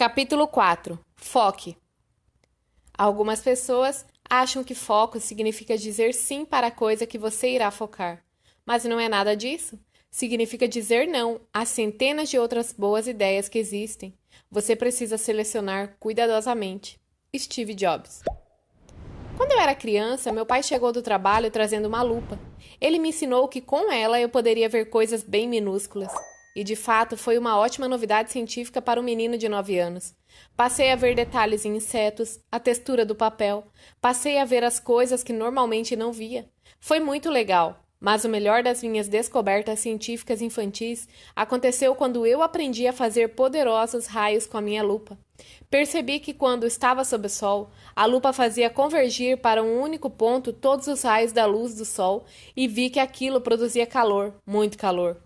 Capítulo 4. Foque. Algumas pessoas acham que foco significa dizer sim para a coisa que você irá focar. Mas não é nada disso. Significa dizer não a centenas de outras boas ideias que existem. Você precisa selecionar cuidadosamente. Steve Jobs. Quando eu era criança, meu pai chegou do trabalho trazendo uma lupa. Ele me ensinou que com ela eu poderia ver coisas bem minúsculas. E de fato foi uma ótima novidade científica para um menino de 9 anos. Passei a ver detalhes em insetos, a textura do papel, passei a ver as coisas que normalmente não via. Foi muito legal, mas o melhor das minhas descobertas científicas infantis aconteceu quando eu aprendi a fazer poderosos raios com a minha lupa. Percebi que quando estava sob o sol, a lupa fazia convergir para um único ponto todos os raios da luz do sol e vi que aquilo produzia calor, muito calor.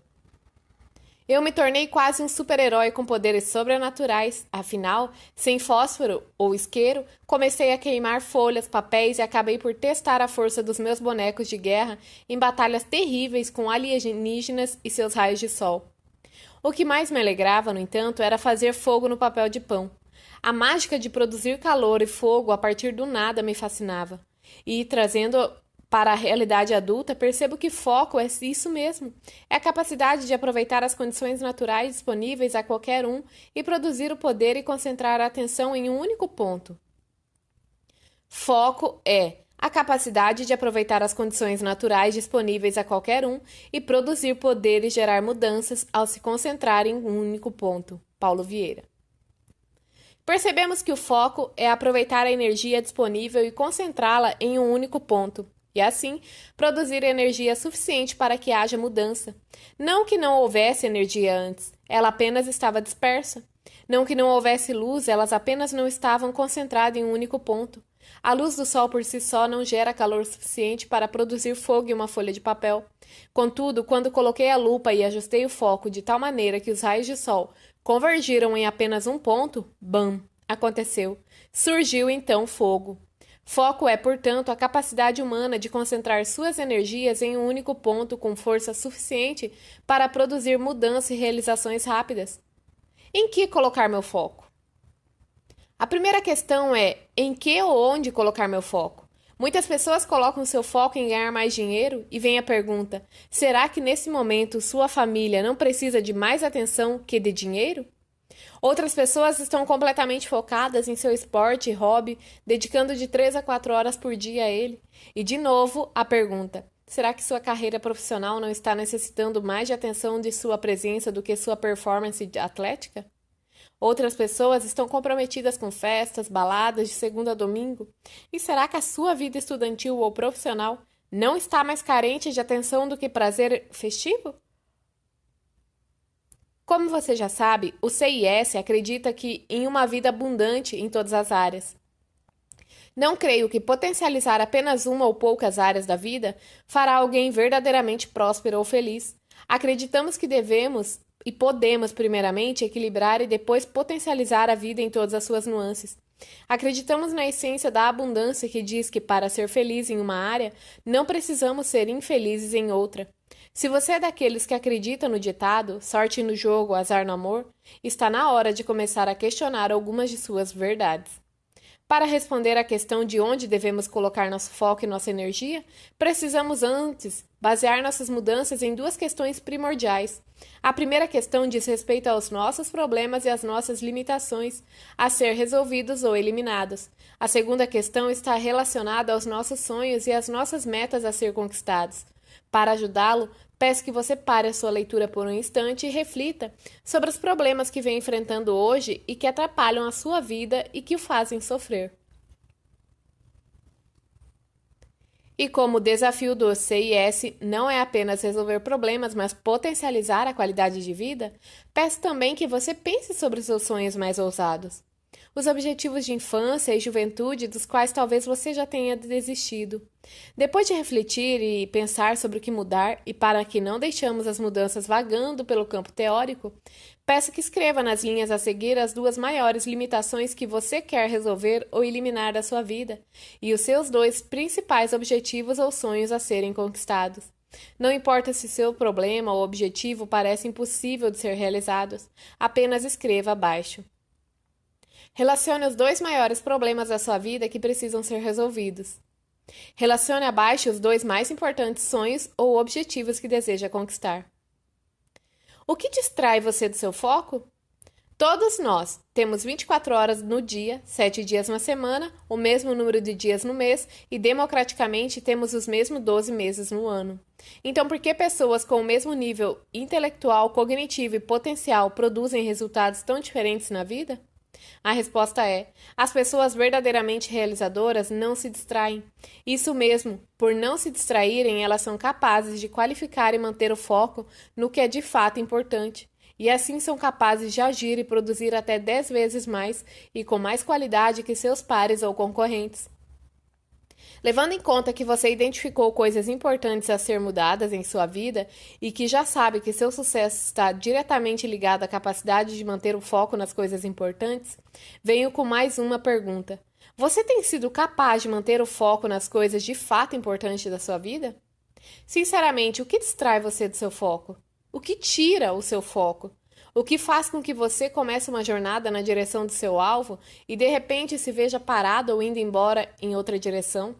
Eu me tornei quase um super-herói com poderes sobrenaturais. Afinal, sem fósforo ou isqueiro, comecei a queimar folhas, papéis e acabei por testar a força dos meus bonecos de guerra em batalhas terríveis com alienígenas e seus raios de sol. O que mais me alegrava, no entanto, era fazer fogo no papel de pão. A mágica de produzir calor e fogo a partir do nada me fascinava. E, trazendo para a realidade adulta, percebo que foco é isso mesmo. É a capacidade de aproveitar as condições naturais disponíveis a qualquer um e produzir o poder e concentrar a atenção em um único ponto. Foco é a capacidade de aproveitar as condições naturais disponíveis a qualquer um e produzir poder e gerar mudanças ao se concentrar em um único ponto. Paulo Vieira. Percebemos que o foco é aproveitar a energia disponível e concentrá-la em um único ponto, e assim produzir energia suficiente para que haja mudança. Não que não houvesse energia antes, ela apenas estava dispersa. Não que não houvesse luz, elas apenas não estavam concentradas em um único ponto. A luz do sol por si só não gera calor suficiente para produzir fogo em uma folha de papel. Contudo, quando coloquei a lupa e ajustei o foco de tal maneira que os raios de sol convergiram em apenas um ponto, bam, aconteceu. Surgiu então fogo. Foco é, portanto, a capacidade humana de concentrar suas energias em um único ponto com força suficiente para produzir mudanças e realizações rápidas. Em que colocar meu foco? A primeira questão é em que ou onde colocar meu foco? Muitas pessoas colocam seu foco em ganhar mais dinheiro e vem a pergunta: será que nesse momento sua família não precisa de mais atenção que de dinheiro? Outras pessoas estão completamente focadas em seu esporte e hobby, dedicando de 3 a 4 horas por dia a ele. E de novo, a pergunta: será que sua carreira profissional não está necessitando mais de atenção de sua presença do que sua performance atlética? Outras pessoas estão comprometidas com festas, baladas de segunda a domingo. E será que a sua vida estudantil ou profissional não está mais carente de atenção do que prazer festivo? Como você já sabe, o CIS acredita que em uma vida abundante em todas as áreas. Não creio que potencializar apenas uma ou poucas áreas da vida fará alguém verdadeiramente próspero ou feliz. Acreditamos que devemos e podemos, primeiramente, equilibrar e depois potencializar a vida em todas as suas nuances. Acreditamos na essência da abundância que diz que, para ser feliz em uma área, não precisamos ser infelizes em outra. Se você é daqueles que acredita no ditado, sorte no jogo, azar no amor, está na hora de começar a questionar algumas de suas verdades. Para responder à questão de onde devemos colocar nosso foco e nossa energia, precisamos antes basear nossas mudanças em duas questões primordiais. A primeira questão diz respeito aos nossos problemas e às nossas limitações a ser resolvidos ou eliminados. A segunda questão está relacionada aos nossos sonhos e às nossas metas a ser conquistados. Para ajudá-lo, peço que você pare a sua leitura por um instante e reflita sobre os problemas que vem enfrentando hoje e que atrapalham a sua vida e que o fazem sofrer. E como o desafio do CIS não é apenas resolver problemas, mas potencializar a qualidade de vida, peço também que você pense sobre os seus sonhos mais ousados. Os objetivos de infância e juventude dos quais talvez você já tenha desistido. Depois de refletir e pensar sobre o que mudar e para que não deixemos as mudanças vagando pelo campo teórico, peço que escreva nas linhas a seguir as duas maiores limitações que você quer resolver ou eliminar da sua vida e os seus dois principais objetivos ou sonhos a serem conquistados. Não importa se seu problema ou objetivo parece impossível de ser realizados, apenas escreva abaixo. Relacione os 2 maiores problemas da sua vida que precisam ser resolvidos. Relacione abaixo os 2 mais importantes sonhos ou objetivos que deseja conquistar. O que distrai você do seu foco? Todos nós temos 24 horas no dia, 7 dias na semana, o mesmo número de dias no mês e, democraticamente, temos os mesmos 12 meses no ano. Então, por que pessoas com o mesmo nível intelectual, cognitivo e potencial produzem resultados tão diferentes na vida? A resposta é: as pessoas verdadeiramente realizadoras não se distraem. Isso mesmo, por não se distraírem, elas são capazes de qualificar e manter o foco no que é de fato importante. E assim são capazes de agir e produzir até 10 vezes mais e com mais qualidade que seus pares ou concorrentes. Levando em conta que você identificou coisas importantes a ser mudadas em sua vida e que já sabe que seu sucesso está diretamente ligado à capacidade de manter o foco nas coisas importantes, venho com mais uma pergunta. Você tem sido capaz de manter o foco nas coisas de fato importantes da sua vida? Sinceramente, o que distrai você do seu foco? O que tira o seu foco? O que faz com que você comece uma jornada na direção do seu alvo e de repente se veja parado ou indo embora em outra direção?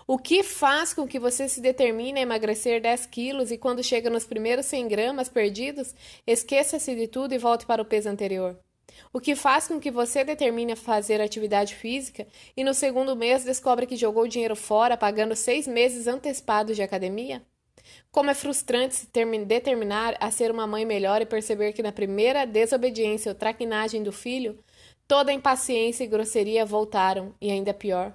O que faz com que você se determine a emagrecer 10 quilos e quando chega nos primeiros 100 gramas perdidos, esqueça-se de tudo e volte para o peso anterior? O que faz com que você determine a fazer atividade física e no segundo mês descobre que jogou dinheiro fora pagando 6 meses antecipados de academia? Como é frustrante se determinar a ser uma mãe melhor e perceber que na primeira desobediência ou traquinagem do filho, toda a impaciência e grosseria voltaram, e ainda pior.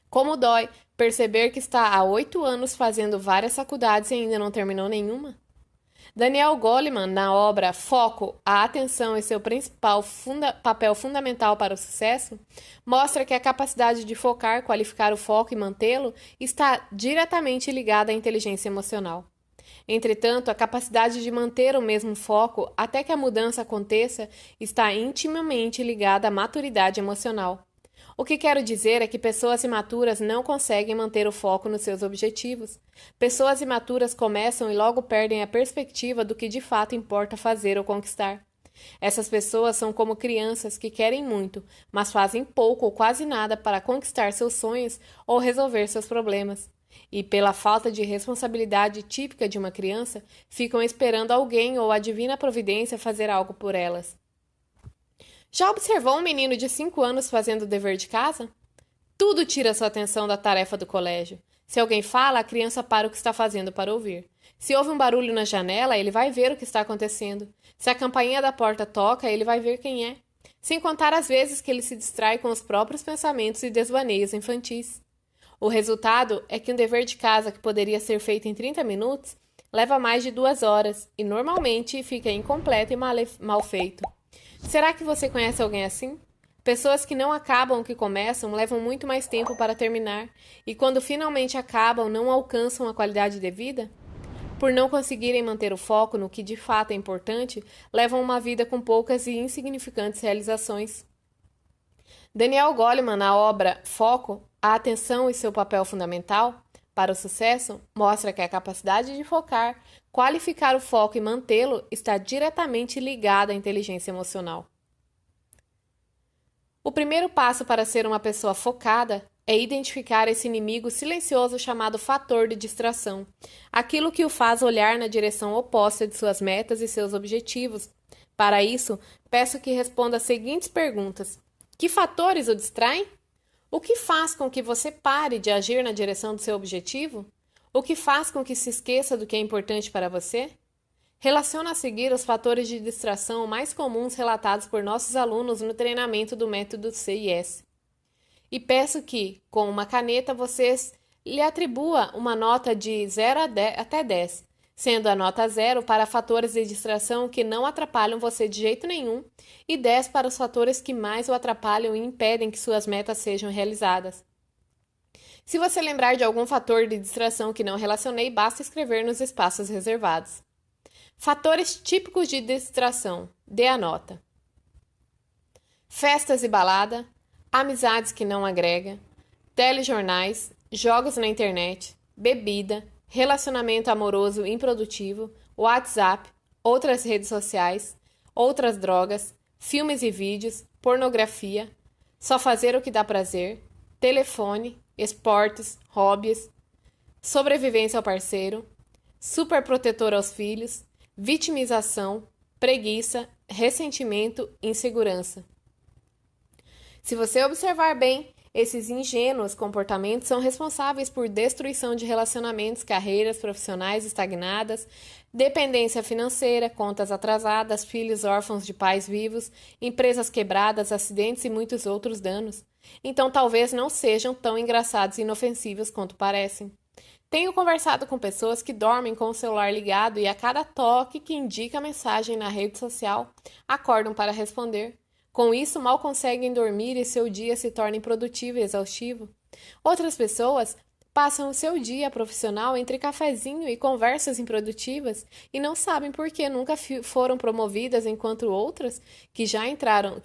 Como dói perceber que está há 8 anos fazendo várias faculdades e ainda não terminou nenhuma? Daniel Goleman, na obra Foco, a atenção é seu principal papel fundamental para o sucesso, mostra que a capacidade de focar, qualificar o foco e mantê-lo está diretamente ligada à inteligência emocional. Entretanto, a capacidade de manter o mesmo foco até que a mudança aconteça está intimamente ligada à maturidade emocional. O que quero dizer é que pessoas imaturas não conseguem manter o foco nos seus objetivos. Pessoas imaturas começam e logo perdem a perspectiva do que de fato importa fazer ou conquistar. Essas pessoas são como crianças que querem muito, mas fazem pouco ou quase nada para conquistar seus sonhos ou resolver seus problemas. E, pela falta de responsabilidade típica de uma criança, ficam esperando alguém ou a divina providência fazer algo por elas. Já observou um menino de 5 anos fazendo o dever de casa? Tudo tira sua atenção da tarefa do colégio. Se alguém fala, a criança para o que está fazendo para ouvir. Se houve um barulho na janela, ele vai ver o que está acontecendo. Se a campainha da porta toca, ele vai ver quem é. Sem contar as vezes que ele se distrai com os próprios pensamentos e desvaneios infantis. O resultado é que um dever de casa que poderia ser feito em 30 minutos leva mais de 2 horas e normalmente fica incompleto e mal feito. Será que você conhece alguém assim? Pessoas que não acabam o que começam levam muito mais tempo para terminar e quando finalmente acabam não alcançam a qualidade devida? Por não conseguirem manter o foco no que de fato é importante, levam uma vida com poucas e insignificantes realizações. Daniel Goleman, na obra Foco, a atenção e seu papel fundamental para o sucesso, mostra que a capacidade de focar, qualificar o foco e mantê-lo está diretamente ligada à inteligência emocional. O primeiro passo para ser uma pessoa focada é identificar esse inimigo silencioso chamado fator de distração, aquilo que o faz olhar na direção oposta de suas metas e seus objetivos. Para isso, peço que responda as seguintes perguntas: que fatores o distraem? O que faz com que você pare de agir na direção do seu objetivo? O que faz com que se esqueça do que é importante para você? Relaciona a seguir os fatores de distração mais comuns relatados por nossos alunos no treinamento do método CIS. E peço que, com uma caneta, vocês lhe atribua uma nota de 0 até 10, sendo a nota 0 para fatores de distração que não atrapalham você de jeito nenhum e 10 para os fatores que mais o atrapalham e impedem que suas metas sejam realizadas. Se você lembrar de algum fator de distração que não relacionei, basta escrever nos espaços reservados. Fatores típicos de distração. Dê a nota. Festas e balada, amizades que não agrega, telejornais, jogos na internet, bebida, relacionamento amoroso improdutivo, WhatsApp, outras redes sociais, outras drogas, filmes e vídeos, pornografia, só fazer o que dá prazer, telefone, esportes, hobbies, sobrevivência ao parceiro, superprotetor aos filhos, vitimização, preguiça, ressentimento, insegurança. Se você observar bem, esses ingênuos comportamentos são responsáveis por destruição de relacionamentos, carreiras profissionais estagnadas, dependência financeira, contas atrasadas, filhos órfãos de pais vivos, empresas quebradas, acidentes e muitos outros danos. Então talvez não sejam tão engraçados e inofensivos quanto parecem. Tenho conversado com pessoas que dormem com o celular ligado e a cada toque que indica a mensagem na rede social, acordam para responder. Com isso, mal conseguem dormir e seu dia se torna improdutivo e exaustivo. Outras pessoas passam o seu dia profissional entre cafezinho e conversas improdutivas e não sabem por que nunca foram promovidas, enquanto outras que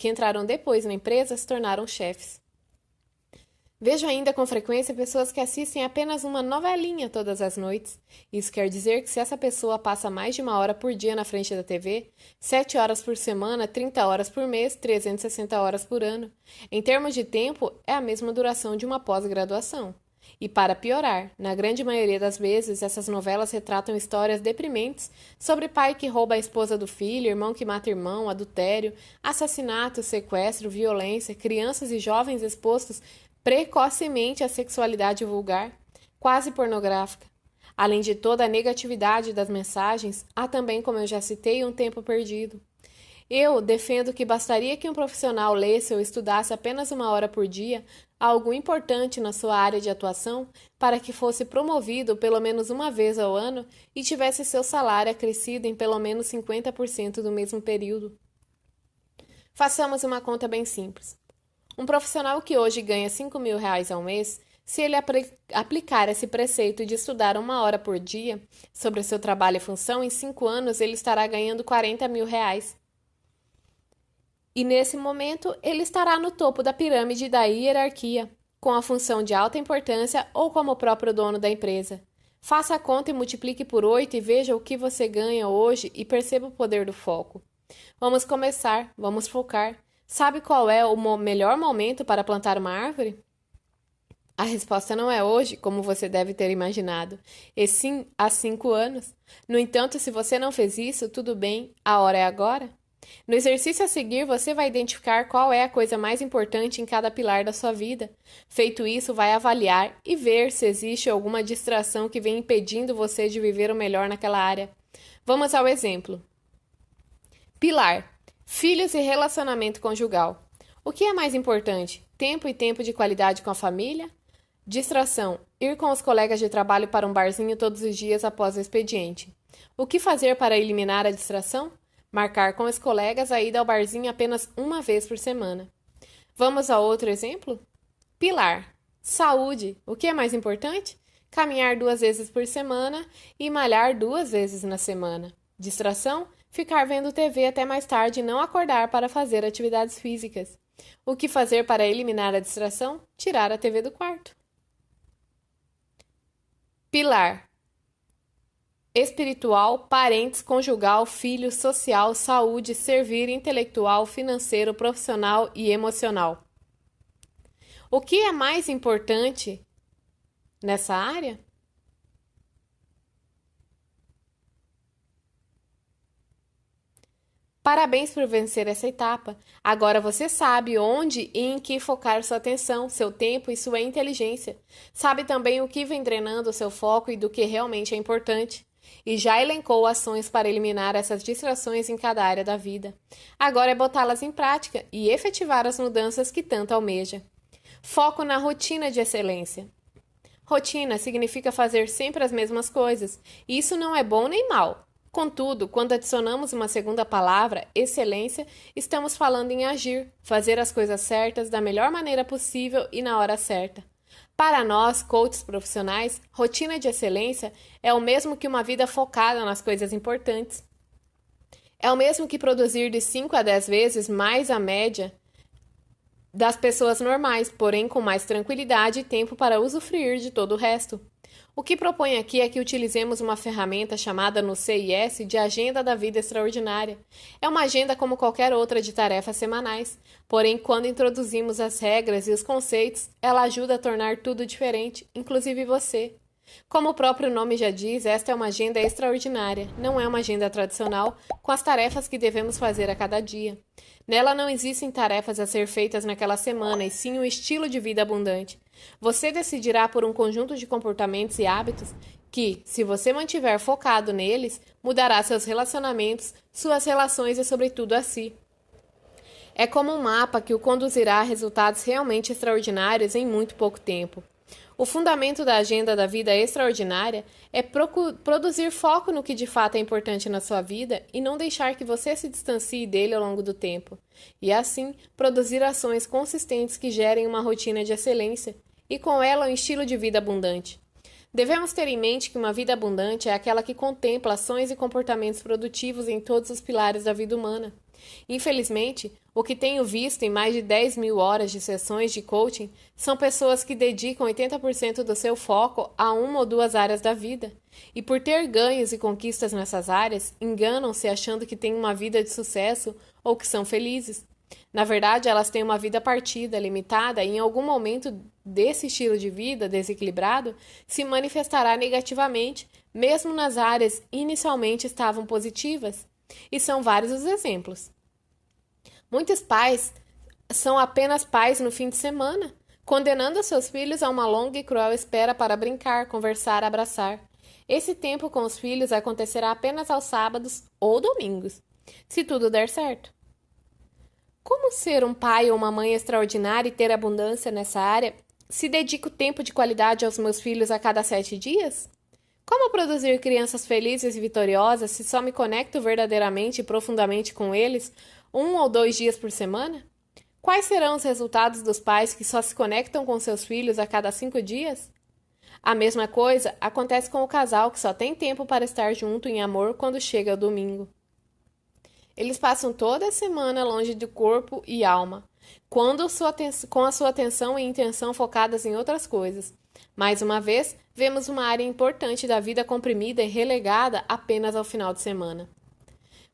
entraram depois na empresa se tornaram chefes. Vejo ainda com frequência pessoas que assistem apenas uma novelinha todas as noites. Isso quer dizer que se essa pessoa passa mais de 1 hora por dia na frente da TV, 7 horas por semana, 30 horas por mês, 360 horas por ano. Em termos de tempo, é a mesma duração de uma pós-graduação. E para piorar, na grande maioria das vezes, essas novelas retratam histórias deprimentes sobre pai que rouba a esposa do filho, irmão que mata irmão, adultério, assassinato, sequestro, violência, crianças e jovens expostos precocemente à sexualidade vulgar, quase pornográfica. Além de toda a negatividade das mensagens, há também, como eu já citei, um tempo perdido. Eu defendo que bastaria que um profissional lesse ou estudasse apenas 1 hora por dia algo importante na sua área de atuação para que fosse promovido pelo menos uma vez ao ano e tivesse seu salário acrescido em pelo menos 50% do mesmo período. Façamos uma conta bem simples. Um profissional que hoje ganha R$ 5.000 ao mês, se ele aplicar esse preceito de estudar 1 hora por dia sobre seu trabalho e função, em 5 anos ele estará ganhando R$ 40.000. E nesse momento ele estará no topo da pirâmide da hierarquia, com a função de alta importância ou como o próprio dono da empresa. Faça a conta e multiplique por 8 e veja o que você ganha hoje e perceba o poder do foco. Vamos começar, vamos focar. Sabe qual é o melhor momento para plantar uma árvore? A resposta não é hoje, como você deve ter imaginado, e sim há 5 anos. No entanto, se você não fez isso, tudo bem, a hora é agora. No exercício a seguir, você vai identificar qual é a coisa mais importante em cada pilar da sua vida. Feito isso, vai avaliar e ver se existe alguma distração que vem impedindo você de viver o melhor naquela área. Vamos ao exemplo. Pilar: filhos e relacionamento conjugal. O que é mais importante? Tempo e tempo de qualidade com a família? Distração: ir com os colegas de trabalho para um barzinho todos os dias após o expediente. O que fazer para eliminar a distração? Marcar com os colegas a ida ao barzinho apenas uma vez por semana. Vamos a outro exemplo? Pilar: saúde. O que é mais importante? Caminhar 2 vezes por semana e malhar 2 vezes na semana. Distração: ficar vendo TV até mais tarde e não acordar para fazer atividades físicas. O que fazer para eliminar a distração? Tirar a TV do quarto. Pilar: espiritual, parentes, conjugal, filho, social, saúde, servir, intelectual, financeiro, profissional e emocional. O que é mais importante nessa área? Parabéns por vencer essa etapa. Agora você sabe onde e em que focar sua atenção, seu tempo e sua inteligência. Sabe também o que vem drenando o seu foco e do que realmente é importante. E já elencou ações para eliminar essas distrações em cada área da vida. Agora é botá-las em prática e efetivar as mudanças que tanto almeja. Foco na rotina de excelência. Rotina significa fazer sempre as mesmas coisas. E isso não é bom nem mal. Contudo, quando adicionamos uma segunda palavra, excelência, estamos falando em agir, fazer as coisas certas da melhor maneira possível e na hora certa. Para nós, coaches profissionais, rotina de excelência é o mesmo que uma vida focada nas coisas importantes. É o mesmo que produzir de 5 a 10 vezes mais a média das pessoas normais, porém com mais tranquilidade e tempo para usufruir de todo o resto. O que proponho aqui é que utilizemos uma ferramenta chamada no CIS de Agenda da Vida Extraordinária. É uma agenda como qualquer outra de tarefas semanais, porém, quando introduzimos as regras e os conceitos, ela ajuda a tornar tudo diferente, inclusive você. Como o próprio nome já diz, esta é uma agenda extraordinária, não é uma agenda tradicional, com as tarefas que devemos fazer a cada dia. Nela não existem tarefas a ser feitas naquela semana, e sim um estilo de vida abundante. Você decidirá por um conjunto de comportamentos e hábitos que, se você mantiver focado neles, mudará seus relacionamentos, suas relações e, sobretudo, a si. É como um mapa que o conduzirá a resultados realmente extraordinários em muito pouco tempo. O fundamento da agenda da vida extraordinária é produzir foco no que de fato é importante na sua vida e não deixar que você se distancie dele ao longo do tempo. E assim, produzir ações consistentes que gerem uma rotina de excelência e com ela um estilo de vida abundante. Devemos ter em mente que uma vida abundante é aquela que contempla ações e comportamentos produtivos em todos os pilares da vida humana. Infelizmente, o que tenho visto em mais de 10.000 horas de sessões de coaching são pessoas que dedicam 80% do seu foco a uma ou duas áreas da vida. E por ter ganhos e conquistas nessas áreas, enganam-se achando que têm uma vida de sucesso ou que são felizes. Na verdade, elas têm uma vida partida, limitada, e em algum momento desse estilo de vida desequilibrado se manifestará negativamente, mesmo nas áreas inicialmente estavam positivas. E são vários os exemplos. Muitos pais são apenas pais no fim de semana, condenando seus filhos a uma longa e cruel espera para brincar, conversar, abraçar. Esse tempo com os filhos acontecerá apenas aos sábados ou domingos, se tudo der certo. Como ser um pai ou uma mãe extraordinária e ter abundância nessa área se dedico tempo de qualidade aos meus filhos a cada 7 dias? Como produzir crianças felizes e vitoriosas se só me conecto verdadeiramente e profundamente com eles 1 ou 2 dias por semana? Quais serão os resultados dos pais que só se conectam com seus filhos a cada 5 dias? A mesma coisa acontece com o casal que só tem tempo para estar junto em amor quando chega o domingo. Eles passam toda a semana longe de corpo e alma, com a sua atenção e intenção focadas em outras coisas. Mais uma vez, vemos uma área importante da vida comprimida e relegada apenas ao final de semana.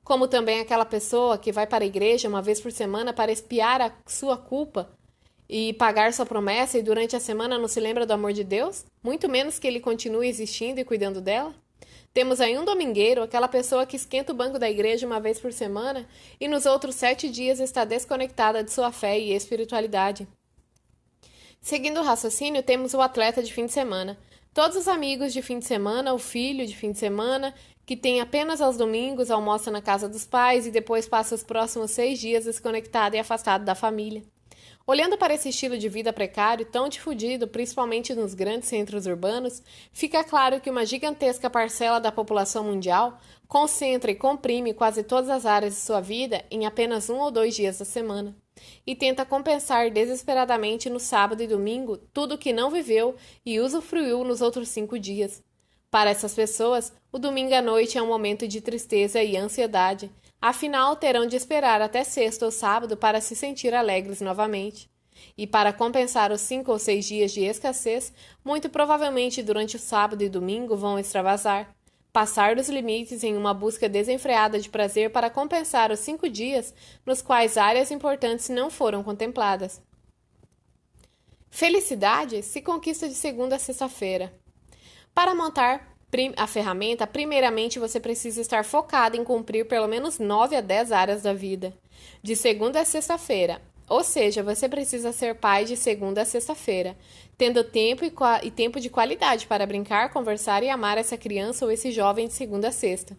Como também aquela pessoa que vai para a igreja uma vez por semana para expiar a sua culpa e pagar sua promessa e durante a semana não se lembra do amor de Deus, muito menos que ele continue existindo e cuidando dela. Temos aí um domingueiro, aquela pessoa que esquenta o banco da igreja uma vez por semana e nos outros 7 dias está desconectada de sua fé e espiritualidade. Seguindo o raciocínio, temos o atleta de fim de semana. Todos os amigos de fim de semana, o filho de fim de semana, que tem apenas aos domingos, almoça na casa dos pais e depois passa os próximos 6 dias desconectado e afastado da família. Olhando para esse estilo de vida precário, tão difundido, principalmente nos grandes centros urbanos, fica claro que uma gigantesca parcela da população mundial concentra e comprime quase todas as áreas de sua vida em apenas 1 ou 2 dias da semana, e tenta compensar desesperadamente no sábado e domingo tudo o que não viveu e usufruiu nos outros 5 dias. Para essas pessoas, o domingo à noite é um momento de tristeza e ansiedade. Afinal, terão de esperar até sexta ou sábado para se sentir alegres novamente. E para compensar os 5 ou 6 dias de escassez, muito provavelmente durante o sábado e domingo vão extravasar, passar dos limites em uma busca desenfreada de prazer para compensar os 5 dias nos quais áreas importantes não foram contempladas. Felicidade se conquista de segunda a sexta-feira. Para montar a ferramenta, primeiramente você precisa estar focado em cumprir pelo menos 9 a 10 áreas da vida, de segunda a sexta-feira. Ou seja, você precisa ser pai de segunda a sexta-feira, tendo tempo e tempo de qualidade para brincar, conversar e amar essa criança ou esse jovem de segunda a sexta.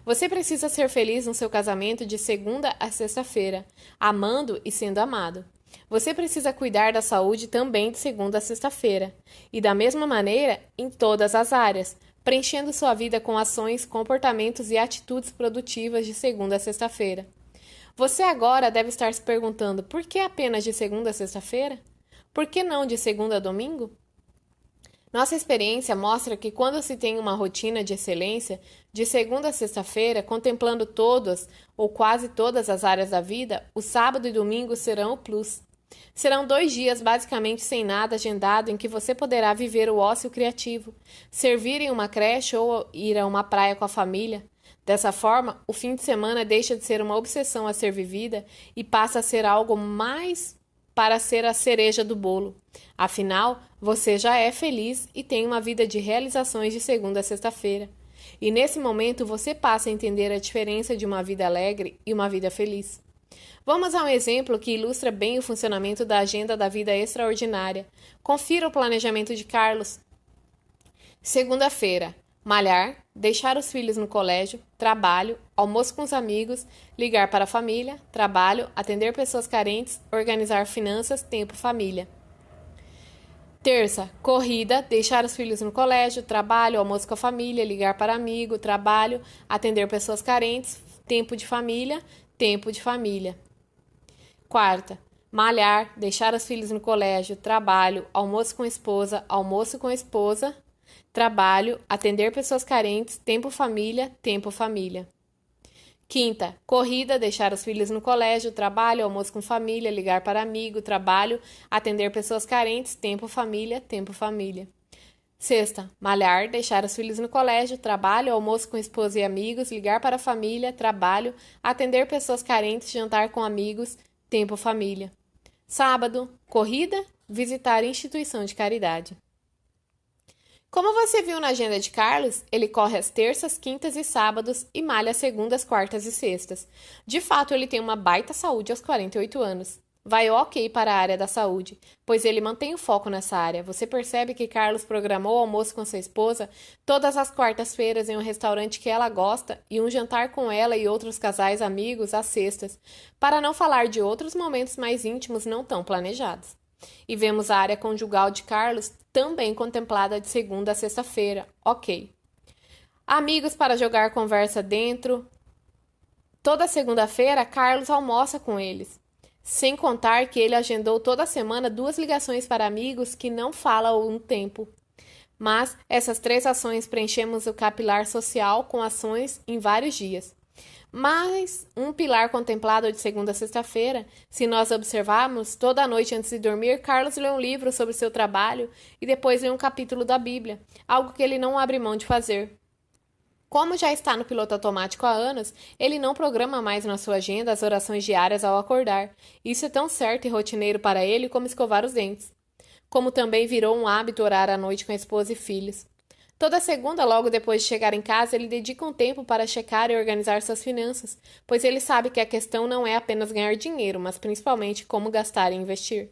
Você precisa ser feliz no seu casamento de segunda a sexta-feira, amando e sendo amado. Você precisa cuidar da saúde também de segunda a sexta-feira, e da mesma maneira em todas as áreas, preenchendo sua vida com ações, comportamentos e atitudes produtivas de segunda a sexta-feira. Você agora deve estar se perguntando por que apenas de segunda a sexta-feira? Por que não de segunda a domingo? Nossa experiência mostra que quando se tem uma rotina de excelência, de segunda a sexta-feira, contemplando todas ou quase todas as áreas da vida, o sábado e domingo serão o plus. Serão 2 dias basicamente sem nada agendado em que você poderá viver o ócio criativo, servir em uma creche ou ir a uma praia com a família. Dessa forma, o fim de semana deixa de ser uma obsessão a ser vivida e passa a ser algo mais para ser a cereja do bolo. Afinal, você já é feliz e tem uma vida de realizações de segunda a sexta-feira. E nesse momento você passa a entender a diferença de uma vida alegre e uma vida feliz. Vamos a um exemplo que ilustra bem o funcionamento da agenda da vida extraordinária. Confira o planejamento de Carlos. Segunda-feira: malhar, deixar os filhos no colégio, trabalho, almoço com os amigos, ligar para a família, trabalho, atender pessoas carentes, organizar finanças, tempo família. Terça: corrida, deixar os filhos no colégio, trabalho, almoço com a família, ligar para amigo, trabalho, atender pessoas carentes, tempo de família, tempo de família. Quarta: malhar, deixar os filhos no colégio, trabalho, almoço com esposa, trabalho, atender pessoas carentes, tempo família, tempo família. Quinta: corrida, deixar os filhos no colégio, trabalho, almoço com família, ligar para amigo, trabalho, atender pessoas carentes, tempo família, tempo família. Sexta: malhar, deixar os filhos no colégio, trabalho, almoço com esposa e amigos, ligar para a família, trabalho, atender pessoas carentes, jantar com amigos, tempo família. Sábado: corrida, visitar instituição de caridade. Como você viu na agenda de Carlos, ele corre às terças, quintas e sábados e malha às segundas, quartas e sextas. De fato, ele tem uma baita saúde aos 48 anos. Vai ok para a área da saúde, pois ele mantém o foco nessa área. Você percebe que Carlos programou o almoço com sua esposa todas as quartas-feiras em um restaurante que ela gosta e um jantar com ela e outros casais amigos às sextas, para não falar de outros momentos mais íntimos não tão planejados. E vemos a área conjugal de Carlos também contemplada de segunda a sexta-feira, ok. Amigos para jogar conversa dentro. Toda segunda-feira, Carlos almoça com eles. Sem contar que ele agendou toda semana 2 ligações para amigos que não falam há um tempo. Mas essas 3 ações preenchemos o capilar social com ações em vários dias. Mas um pilar contemplado de segunda a sexta-feira, se nós observarmos, toda noite antes de dormir, Carlos lê um livro sobre seu trabalho e depois lê um capítulo da Bíblia, algo que ele não abre mão de fazer. Como já está no piloto automático há anos, ele não programa mais na sua agenda as orações diárias ao acordar. Isso é tão certo e rotineiro para ele como escovar os dentes. Como também virou um hábito orar à noite com a esposa e filhos. Toda segunda, logo depois de chegar em casa, ele dedica um tempo para checar e organizar suas finanças, pois ele sabe que a questão não é apenas ganhar dinheiro, mas principalmente como gastar e investir.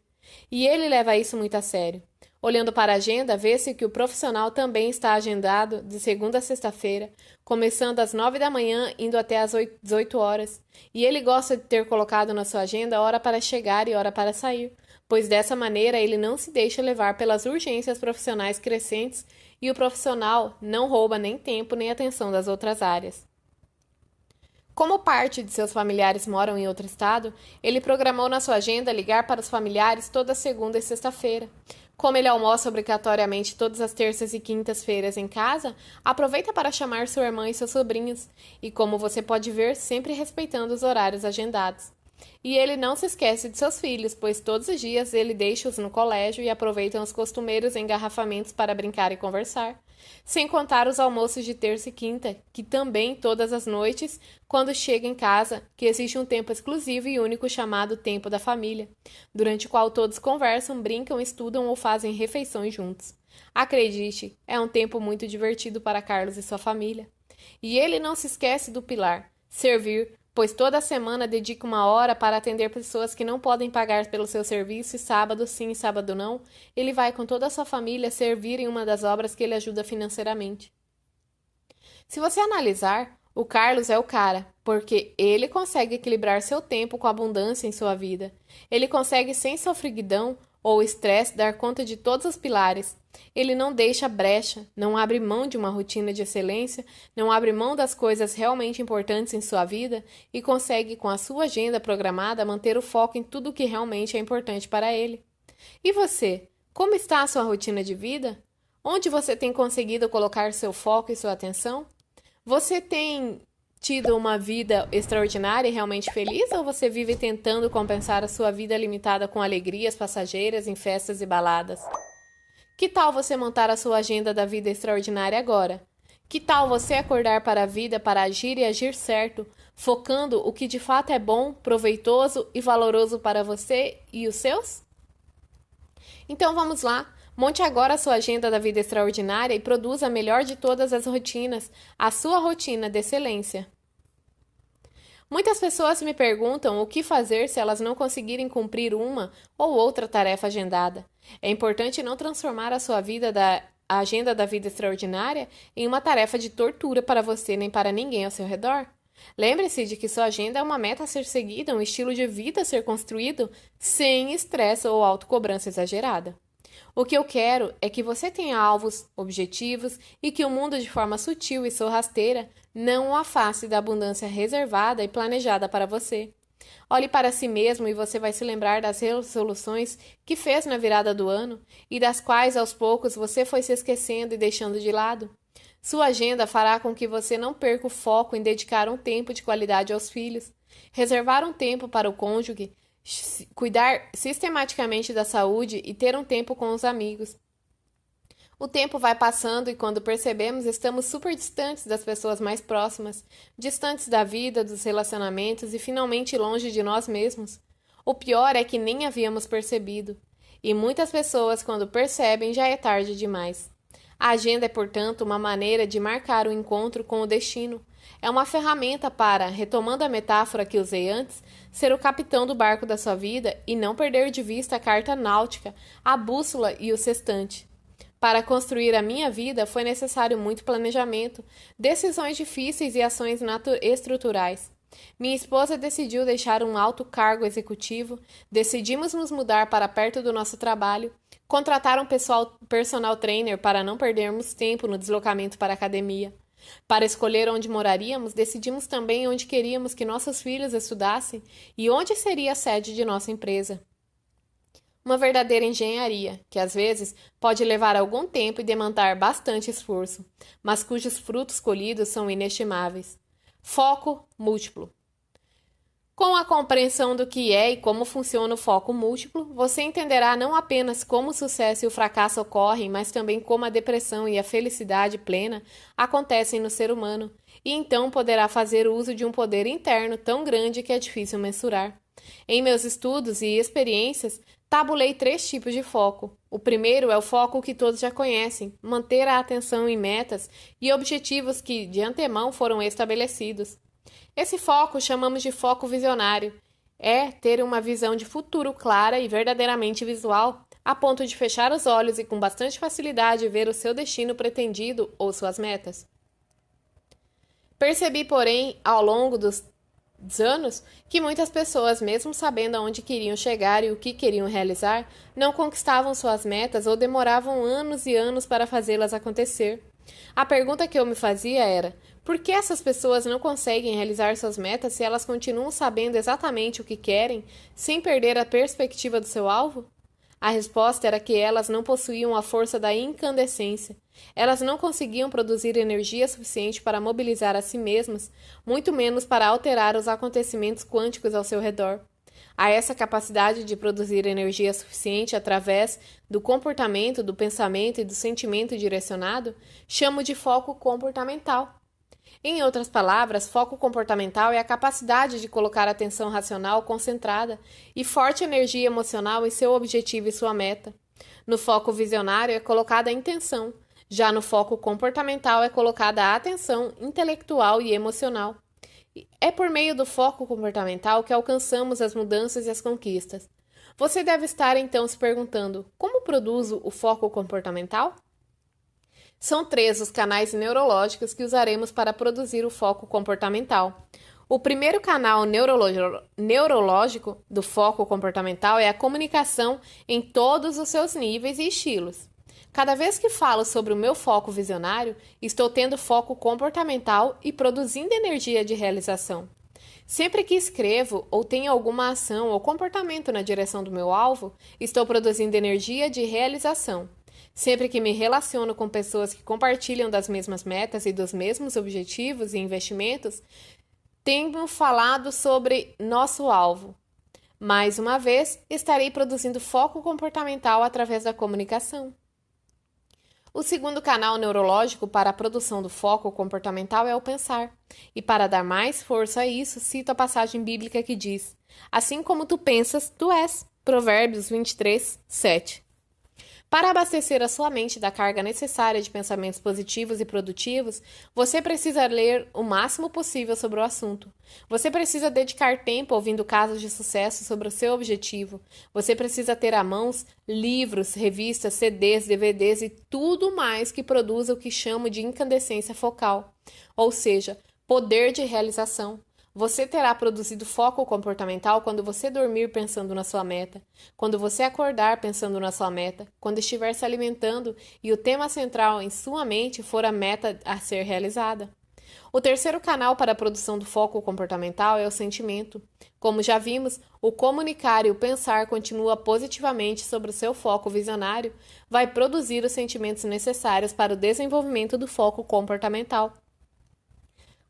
E ele leva isso muito a sério. Olhando para a agenda, vê-se que o profissional também está agendado de segunda a sexta-feira, começando às 9 da manhã, indo até às 18 horas. E ele gosta de ter colocado na sua agenda hora para chegar e hora para sair, pois dessa maneira ele não se deixa levar pelas urgências profissionais crescentes e o profissional não rouba nem tempo nem atenção das outras áreas. Como parte de seus familiares moram em outro estado, ele programou na sua agenda ligar para os familiares toda segunda e sexta-feira. Como ele almoça obrigatoriamente todas as terças e quintas-feiras em casa, aproveita para chamar sua irmã e seus sobrinhos, e como você pode ver, sempre respeitando os horários agendados. E ele não se esquece de seus filhos, pois todos os dias ele deixa-os no colégio e aproveitam os costumeiros engarrafamentos para brincar e conversar. Sem contar os almoços de terça e quinta, que também todas as noites, quando chega em casa, que existe um tempo exclusivo e único chamado tempo da família, durante o qual todos conversam, brincam, estudam ou fazem refeições juntos. Acredite, é um tempo muito divertido para Carlos e sua família. E ele não se esquece do pilar, servir, pois toda semana dedica 1 hora para atender pessoas que não podem pagar pelo seu serviço e sábado sim e sábado não, ele vai com toda a sua família servir em uma das obras que ele ajuda financeiramente. Se você analisar, o Carlos é o cara, porque ele consegue equilibrar seu tempo com abundância em sua vida. Ele consegue, sem sofreguidão ou estresse, dar conta de todos os pilares. Ele não deixa brecha, não abre mão de uma rotina de excelência, não abre mão das coisas realmente importantes em sua vida e consegue, com a sua agenda programada, manter o foco em tudo o que realmente é importante para ele. E você? Como está a sua rotina de vida? Onde você tem conseguido colocar seu foco e sua atenção? Você tem tido uma vida extraordinária e realmente feliz, ou você vive tentando compensar a sua vida limitada com alegrias passageiras em festas e baladas? Que tal você montar a sua agenda da vida extraordinária agora? Que tal você acordar para a vida para agir e agir certo, focando o que de fato é bom, proveitoso e valoroso para você e os seus? Então vamos lá, monte agora a sua agenda da vida extraordinária e produza a melhor de todas as rotinas, a sua rotina de excelência. Muitas pessoas me perguntam o que fazer se elas não conseguirem cumprir uma ou outra tarefa agendada. É importante não transformar a sua vida a agenda da vida extraordinária em uma tarefa de tortura para você nem para ninguém ao seu redor. Lembre-se de que sua agenda é uma meta a ser seguida, um estilo de vida a ser construído sem estresse ou autocobrança exagerada. O que eu quero é que você tenha alvos, objetivos e que o mundo, de forma sutil e sorrateira, não o afaste da abundância reservada e planejada para você. Olhe para si mesmo e você vai se lembrar das resoluções que fez na virada do ano e das quais aos poucos você foi se esquecendo e deixando de lado. Sua agenda fará com que você não perca o foco em dedicar um tempo de qualidade aos filhos, reservar um tempo para o cônjuge, cuidar sistematicamente da saúde e ter um tempo com os amigos. O tempo vai passando e quando percebemos, estamos super distantes das pessoas mais próximas, distantes da vida, dos relacionamentos e finalmente longe de nós mesmos. O pior é que nem havíamos percebido. E muitas pessoas, quando percebem, já é tarde demais. A agenda é, portanto, uma maneira de marcar o encontro com o destino. É uma ferramenta para, retomando a metáfora que usei antes, ser o capitão do barco da sua vida e não perder de vista a carta náutica, a bússola e o sextante. Para construir a minha vida foi necessário muito planejamento, decisões difíceis e ações estruturais. Minha esposa decidiu deixar um alto cargo executivo, decidimos nos mudar para perto do nosso trabalho, contratar um personal trainer para não perdermos tempo no deslocamento para a academia. Para escolher onde moraríamos, decidimos também onde queríamos que nossos filhos estudassem e onde seria a sede de nossa empresa. Uma verdadeira engenharia, que às vezes pode levar algum tempo e demandar bastante esforço, mas cujos frutos colhidos são inestimáveis. Foco múltiplo. Com a compreensão do que é e como funciona o foco múltiplo, você entenderá não apenas como o sucesso e o fracasso ocorrem, mas também como a depressão e a felicidade plena acontecem no ser humano, e então poderá fazer uso de um poder interno tão grande que é difícil mensurar. Em meus estudos e experiências, tabulei 3 tipos de foco. O primeiro é o foco que todos já conhecem, manter a atenção em metas e objetivos que, de antemão, foram estabelecidos. Esse foco chamamos de foco visionário. É ter uma visão de futuro clara e verdadeiramente visual, a ponto de fechar os olhos e com bastante facilidade ver o seu destino pretendido ou suas metas. Percebi, porém, ao longo dos anos, que muitas pessoas, mesmo sabendo aonde queriam chegar e o que queriam realizar, não conquistavam suas metas ou demoravam anos e anos para fazê-las acontecer. A pergunta que eu me fazia era: por que essas pessoas não conseguem realizar suas metas se elas continuam sabendo exatamente o que querem, sem perder a perspectiva do seu alvo? A resposta era que elas não possuíam a força da incandescência. Elas não conseguiam produzir energia suficiente para mobilizar a si mesmas, muito menos para alterar os acontecimentos quânticos ao seu redor. A essa capacidade de produzir energia suficiente através do comportamento, do pensamento e do sentimento direcionado, chamo de foco comportamental. Em outras palavras, foco comportamental é a capacidade de colocar atenção racional concentrada e forte energia emocional em seu objetivo e sua meta. No foco visionário é colocada a intenção, já no foco comportamental é colocada a atenção intelectual e emocional. É por meio do foco comportamental que alcançamos as mudanças e as conquistas. Você deve estar então se perguntando: como produzo o foco comportamental? São 3 os canais neurológicos que usaremos para produzir o foco comportamental. O primeiro canal neurológico do foco comportamental é a comunicação em todos os seus níveis e estilos. Cada vez que falo sobre o meu foco visionário, estou tendo foco comportamental e produzindo energia de realização. Sempre que escrevo ou tenho alguma ação ou comportamento na direção do meu alvo, estou produzindo energia de realização. Sempre que me relaciono com pessoas que compartilham das mesmas metas e dos mesmos objetivos e investimentos, tenho falado sobre nosso alvo. Mais uma vez, estarei produzindo foco comportamental através da comunicação. O segundo canal neurológico para a produção do foco comportamental é o pensar. E para dar mais força a isso, cito a passagem bíblica que diz: assim como tu pensas, tu és. Provérbios 23, 7. Para abastecer a sua mente da carga necessária de pensamentos positivos e produtivos, você precisa ler o máximo possível sobre o assunto. Você precisa dedicar tempo ouvindo casos de sucesso sobre o seu objetivo. Você precisa ter à mãos livros, revistas, CDs, DVDs e tudo mais que produza o que chamo de incandescência focal, ou seja, poder de realização. Você terá produzido foco comportamental quando você dormir pensando na sua meta, quando você acordar pensando na sua meta, quando estiver se alimentando e o tema central em sua mente for a meta a ser realizada. O terceiro canal para a produção do foco comportamental é o sentimento. Como já vimos, o comunicar e o pensar continua positivamente sobre o seu foco visionário, vai produzir os sentimentos necessários para o desenvolvimento do foco comportamental.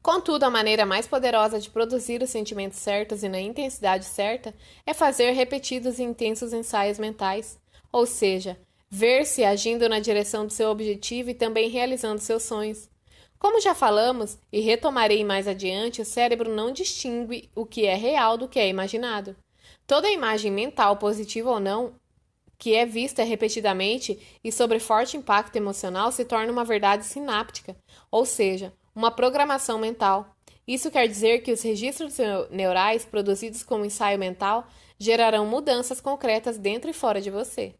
Contudo, a maneira mais poderosa de produzir os sentimentos certos e na intensidade certa é fazer repetidos e intensos ensaios mentais, ou seja, ver-se agindo na direção do seu objetivo e também realizando seus sonhos. Como já falamos, e retomarei mais adiante, o cérebro não distingue o que é real do que é imaginado. Toda imagem mental, positiva ou não, que é vista repetidamente e sobre forte impacto emocional se torna uma verdade sináptica, ou seja, uma programação mental. Isso quer dizer que os registros neurais produzidos com o ensaio mental gerarão mudanças concretas dentro e fora de você.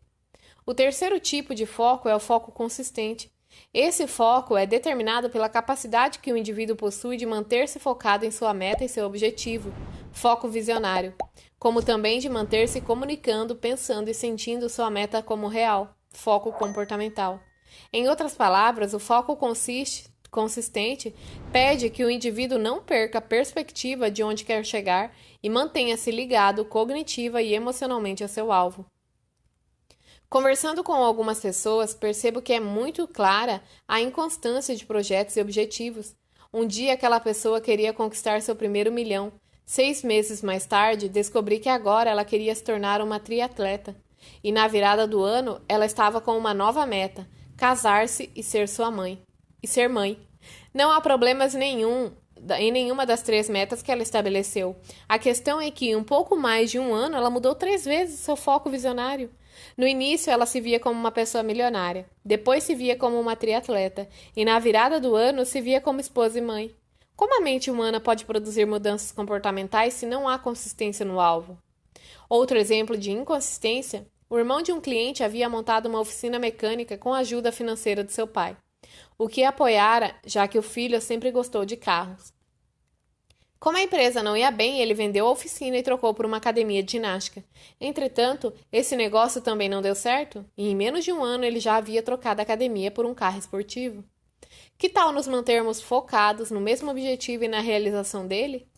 O terceiro tipo de foco é o foco consistente. Esse foco é determinado pela capacidade que o indivíduo possui de manter-se focado em sua meta e seu objetivo, foco visionário, como também de manter-se comunicando, pensando e sentindo sua meta como real, foco comportamental. Em outras palavras, o foco consistente pede que o indivíduo não perca a perspectiva de onde quer chegar e mantenha-se ligado cognitiva e emocionalmente ao seu alvo. Conversando com algumas pessoas, percebo que é muito clara a inconstância de projetos e objetivos. Um dia aquela pessoa queria conquistar seu primeiro milhão. 6 meses mais tarde, descobri que agora ela queria se tornar uma triatleta. E na virada do ano, ela estava com uma nova meta: casar-se e ser sua mãe. E ser mãe. Não há problemas em nenhuma das 3 metas que ela estabeleceu. A questão é que, em um pouco mais de um ano, ela mudou 3 vezes seu foco visionário. No início, ela se via como uma pessoa milionária. Depois se via como uma triatleta. E na virada do ano, se via como esposa e mãe. Como a mente humana pode produzir mudanças comportamentais se não há consistência no alvo? Outro exemplo de inconsistência: o irmão de um cliente havia montado uma oficina mecânica com a ajuda financeira de seu pai, o que apoiara, já que o filho sempre gostou de carros. Como a empresa não ia bem, ele vendeu a oficina e trocou por uma academia de ginástica. Entretanto, esse negócio também não deu certo, e em menos de um ano ele já havia trocado a academia por um carro esportivo. Que tal nos mantermos focados no mesmo objetivo e na realização dele?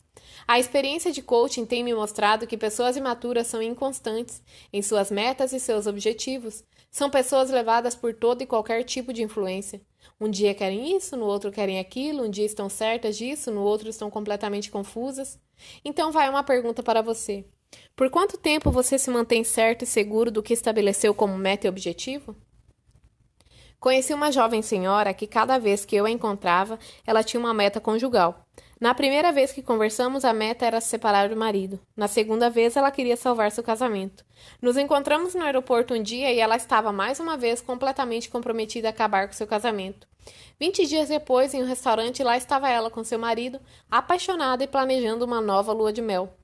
A experiência de coaching tem me mostrado que pessoas imaturas são inconstantes em suas metas e seus objetivos. São pessoas levadas por todo e qualquer tipo de influência. Um dia querem isso, no outro querem aquilo, um dia estão certas disso, no outro estão completamente confusas. Então vai uma pergunta para você. Por quanto tempo você se mantém certo e seguro do que estabeleceu como meta e objetivo? Conheci uma jovem senhora que cada vez que eu a encontrava, ela tinha uma meta conjugal. Na primeira vez que conversamos, a meta era se separar do marido. Na segunda vez, ela queria salvar seu casamento. Nos encontramos no aeroporto um dia e ela estava mais uma vez completamente comprometida a acabar com seu casamento. 20 dias depois, em um restaurante, lá estava ela com seu marido, apaixonada e planejando uma nova lua de mel.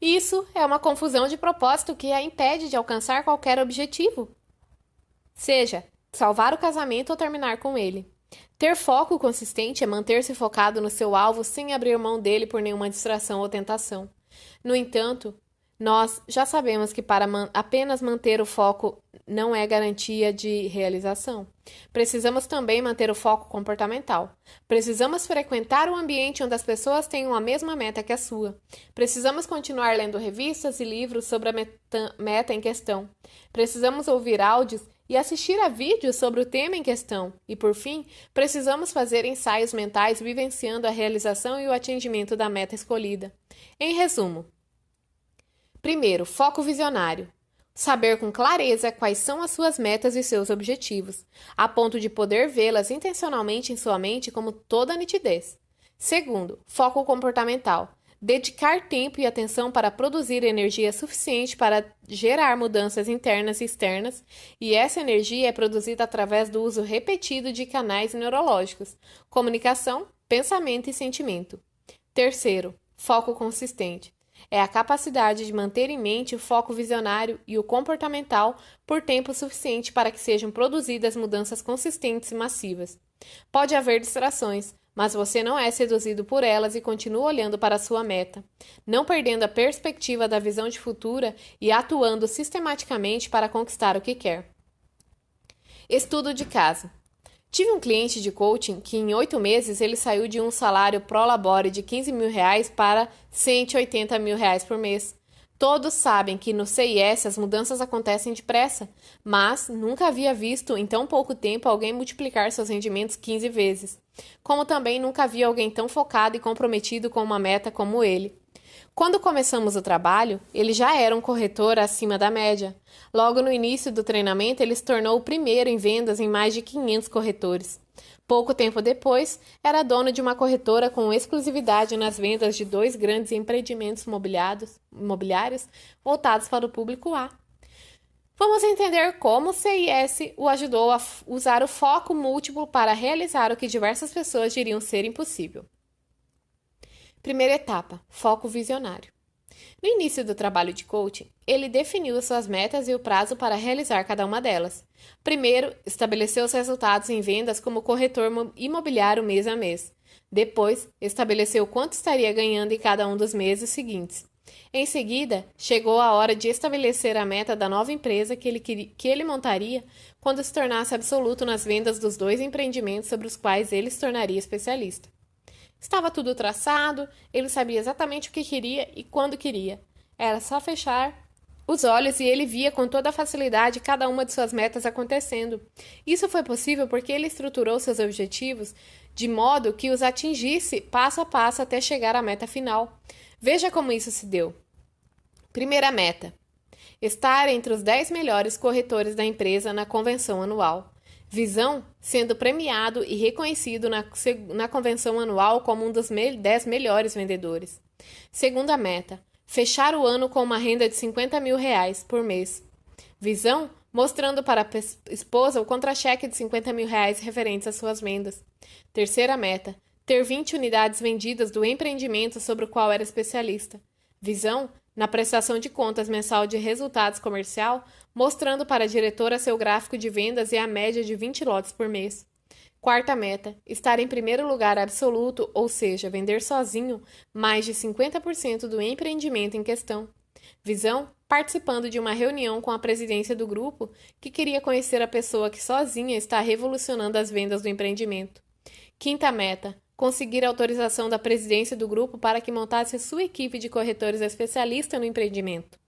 Isso é uma confusão de propósito que a impede de alcançar qualquer objetivo, seja salvar o casamento ou terminar com ele. Ter foco consistente é manter-se focado no seu alvo sem abrir mão dele por nenhuma distração ou tentação. No entanto, nós já sabemos que para apenas manter o foco não é garantia de realização. Precisamos também manter o foco comportamental. Precisamos frequentar um ambiente onde as pessoas tenham a mesma meta que a sua. Precisamos continuar lendo revistas e livros sobre a meta em questão. Precisamos ouvir áudios e assistir a vídeos sobre o tema em questão. E, por fim, precisamos fazer ensaios mentais vivenciando a realização e o atingimento da meta escolhida. Em resumo, primeiro, foco visionário. Saber com clareza quais são as suas metas e seus objetivos, a ponto de poder vê-las intencionalmente em sua mente como toda nitidez. Segundo, foco comportamental. Dedicar tempo e atenção para produzir energia suficiente para gerar mudanças internas e externas, e essa energia é produzida através do uso repetido de canais neurológicos, comunicação, pensamento e sentimento. Terceiro, foco consistente. É a capacidade de manter em mente o foco visionário e o comportamental por tempo suficiente para que sejam produzidas mudanças consistentes e massivas. Pode haver distrações, mas você não é seduzido por elas e continua olhando para a sua meta, não perdendo a perspectiva da visão de futura e atuando sistematicamente para conquistar o que quer. Estudo de caso. Tive um cliente de coaching que em 8 meses ele saiu de um salário pro labore de R$ 15.000 para R$ 180.000 por mês. Todos sabem que no CIS as mudanças acontecem depressa, mas nunca havia visto em tão pouco tempo alguém multiplicar seus rendimentos 15 vezes. Como também nunca havia alguém tão focado e comprometido com uma meta como ele. Quando começamos o trabalho, ele já era um corretor acima da média. Logo no início do treinamento, ele se tornou o primeiro em vendas em mais de 500 corretores. Pouco tempo depois, era dono de uma corretora com exclusividade nas vendas de 2 grandes empreendimentos imobiliários voltados para o público A. Vamos entender como o CIS o ajudou a usar o foco múltiplo para realizar o que diversas pessoas diriam ser impossível. Primeira etapa, foco visionário. No início do trabalho de coaching, ele definiu as suas metas e o prazo para realizar cada uma delas. Primeiro, estabeleceu os resultados em vendas como corretor imobiliário mês a mês. Depois, estabeleceu quanto estaria ganhando em cada um dos meses seguintes. Em seguida, chegou a hora de estabelecer a meta da nova empresa que ele montaria quando se tornasse absoluto nas vendas dos 2 empreendimentos sobre os quais ele se tornaria especialista. Estava tudo traçado, ele sabia exatamente o que queria e quando queria. Era só fechar os olhos e ele via com toda facilidade cada uma de suas metas acontecendo. Isso foi possível porque ele estruturou seus objetivos de modo que os atingisse passo a passo até chegar à meta final. Veja como isso se deu. Primeira meta: estar entre os 10 melhores corretores da empresa na convenção anual. Visão, sendo premiado e reconhecido na convenção anual como um dos 10 melhores vendedores. Segunda meta: fechar o ano com uma renda de R$ 50.000 por mês. Visão, mostrando para a esposa o contra-cheque de R$ 50.000 referentes às suas vendas. Terceira meta: ter 20 unidades vendidas do empreendimento sobre o qual era especialista. Visão, na prestação de contas mensal de resultados comercial, mostrando para a diretora seu gráfico de vendas e a média de 20 lotes por mês. Quarta meta: estar em primeiro lugar absoluto, ou seja, vender sozinho mais de 50% do empreendimento em questão. Visão, participando de uma reunião com a presidência do grupo, que queria conhecer a pessoa que sozinha está revolucionando as vendas do empreendimento. Quinta meta: conseguir a autorização da presidência do grupo para que montasse a sua equipe de corretores especialista no empreendimento.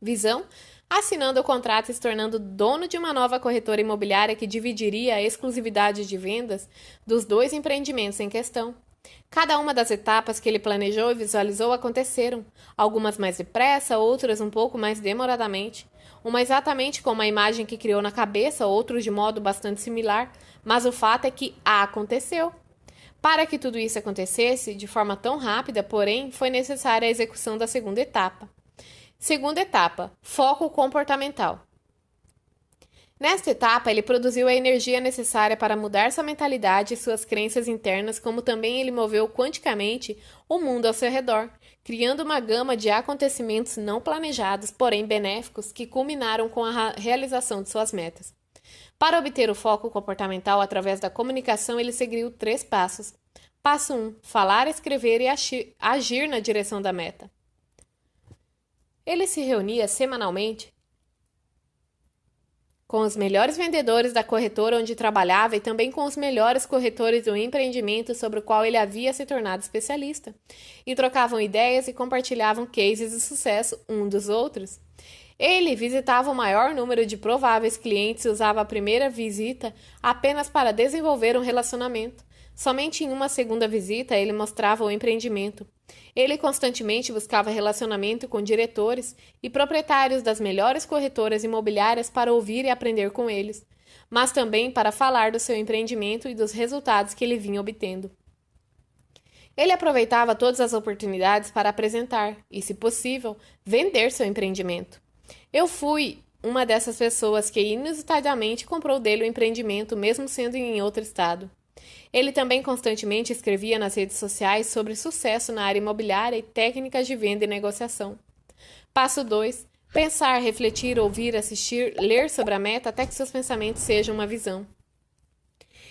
Visão, assinando o contrato e se tornando dono de uma nova corretora imobiliária que dividiria a exclusividade de vendas dos 2 empreendimentos em questão. Cada uma das etapas que ele planejou e visualizou aconteceram, algumas mais depressa, outras um pouco mais demoradamente. Uma exatamente como a imagem que criou na cabeça, outros de modo bastante similar, mas o fato é que aconteceu. Para que tudo isso acontecesse de forma tão rápida, porém, foi necessária a execução da segunda etapa. Segunda etapa, foco comportamental. Nesta etapa, ele produziu a energia necessária para mudar sua mentalidade e suas crenças internas, como também ele moveu quanticamente o mundo ao seu redor, criando uma gama de acontecimentos não planejados, porém benéficos, que culminaram com a realização de suas metas. Para obter o foco comportamental através da comunicação, ele seguiu 3 passos. Passo 1. Falar, escrever e agir na direção da meta. Ele se reunia semanalmente com os melhores vendedores da corretora onde trabalhava e também com os melhores corretores do empreendimento sobre o qual ele havia se tornado especialista, e trocavam ideias e compartilhavam cases de sucesso um dos outros. Ele visitava o maior número de prováveis clientes e usava a primeira visita apenas para desenvolver um relacionamento. Somente em uma segunda visita ele mostrava o empreendimento. Ele constantemente buscava relacionamento com diretores e proprietários das melhores corretoras imobiliárias para ouvir e aprender com eles, mas também para falar do seu empreendimento e dos resultados que ele vinha obtendo. Ele aproveitava todas as oportunidades para apresentar e, se possível, vender seu empreendimento. Eu fui uma dessas pessoas que inusitadamente comprou dele o empreendimento, mesmo sendo em outro estado. Ele também constantemente escrevia nas redes sociais sobre sucesso na área imobiliária e técnicas de venda e negociação. Passo 2. Pensar, refletir, ouvir, assistir, ler sobre a meta até que seus pensamentos sejam uma visão.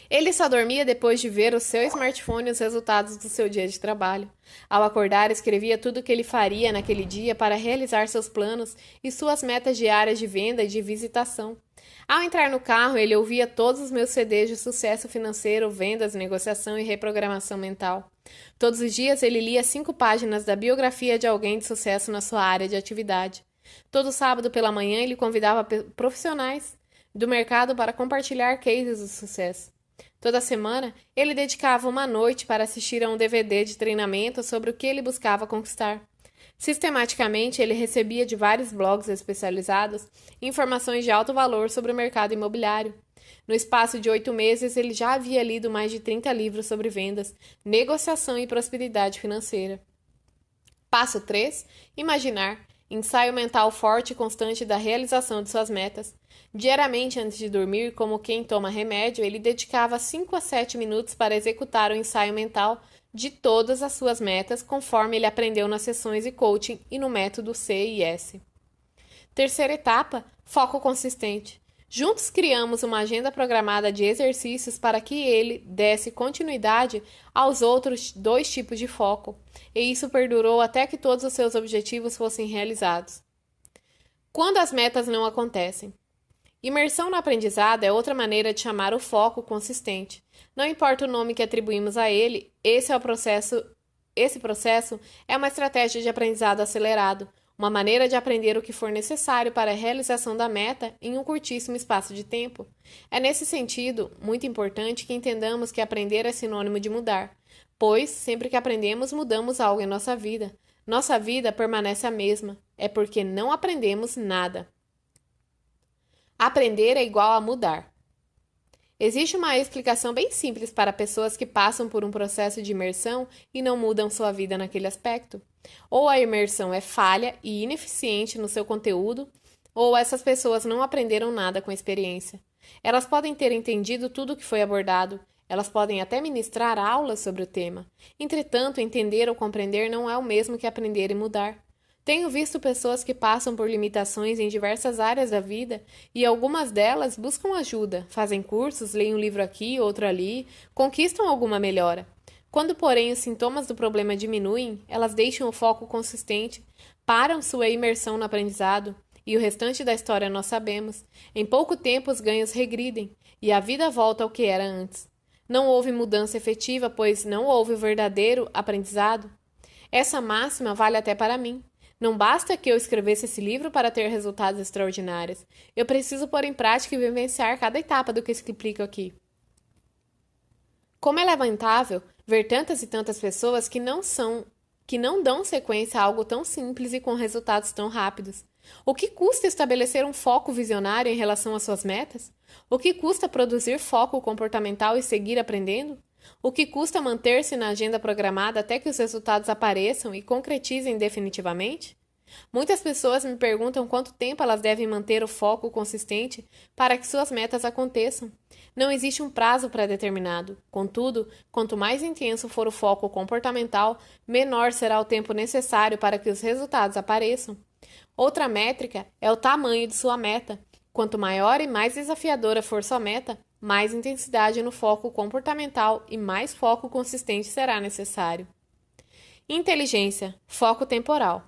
Ele só dormia depois de ver o seu smartphone e os resultados do seu dia de trabalho. Ao acordar, escrevia tudo o que ele faria naquele dia para realizar seus planos e suas metas diárias de venda e de visitação. Ao entrar no carro, ele ouvia todos os meus CDs de sucesso financeiro, vendas, negociação e reprogramação mental. Todos os dias ele lia 5 páginas da biografia de alguém de sucesso na sua área de atividade. Todo sábado pela manhã ele convidava profissionais do mercado para compartilhar cases de sucesso. Toda semana, ele dedicava uma noite para assistir a um DVD de treinamento sobre o que ele buscava conquistar. Sistematicamente, ele recebia de vários blogs especializados informações de alto valor sobre o mercado imobiliário. No espaço de 8 meses, ele já havia lido mais de 30 livros sobre vendas, negociação e prosperidade financeira. Passo 3. Imaginar. Ensaio mental forte e constante da realização de suas metas. Diariamente, antes de dormir, como quem toma remédio, ele dedicava 5 a 7 minutos para executar o ensaio mental de todas as suas metas, conforme ele aprendeu nas sessões de coaching e no método CIS. Terceira etapa, foco consistente. Juntos criamos uma agenda programada de exercícios para que ele desse continuidade aos outros 2 tipos de foco, e isso perdurou até que todos os seus objetivos fossem realizados. Quando as metas não acontecem. Imersão no aprendizado é outra maneira de chamar o foco consistente. Não importa o nome que atribuímos a ele, esse processo é uma estratégia de aprendizado acelerado, uma maneira de aprender o que for necessário para a realização da meta em um curtíssimo espaço de tempo. É nesse sentido muito importante que entendamos que aprender é sinônimo de mudar, pois sempre que aprendemos, mudamos algo em nossa vida. Nossa vida permanece a mesma, é porque não aprendemos nada. Aprender é igual a mudar. Existe uma explicação bem simples para pessoas que passam por um processo de imersão e não mudam sua vida naquele aspecto. Ou a imersão é falha e ineficiente no seu conteúdo, ou essas pessoas não aprenderam nada com a experiência. Elas podem ter entendido tudo o que foi abordado, elas podem até ministrar aulas sobre o tema. Entretanto, entender ou compreender não é o mesmo que aprender e mudar. Tenho visto pessoas que passam por limitações em diversas áreas da vida e algumas delas buscam ajuda, fazem cursos, leem um livro aqui, outro ali, conquistam alguma melhora. Quando, porém, os sintomas do problema diminuem, elas deixam o foco consistente, param sua imersão no aprendizado e o restante da história nós sabemos. Em pouco tempo os ganhos regridem e a vida volta ao que era antes. Não houve mudança efetiva, pois não houve o verdadeiro aprendizado. Essa máxima vale até para mim. Não basta que eu escrevesse esse livro para ter resultados extraordinários. Eu preciso pôr em prática e vivenciar cada etapa do que explico aqui. Como é lamentável ver tantas e tantas pessoas que não dão sequência a algo tão simples e com resultados tão rápidos. O que custa estabelecer um foco visionário em relação às suas metas? O que custa produzir foco comportamental e seguir aprendendo? O que custa manter-se na agenda programada até que os resultados apareçam e concretizem definitivamente? Muitas pessoas me perguntam quanto tempo elas devem manter o foco consistente para que suas metas aconteçam. Não existe um prazo pré-determinado. Contudo, quanto mais intenso for o foco comportamental, menor será o tempo necessário para que os resultados apareçam. Outra métrica é o tamanho de sua meta. Quanto maior e mais desafiadora for sua meta, mais intensidade no foco comportamental e mais foco consistente será necessário. Inteligência, foco temporal.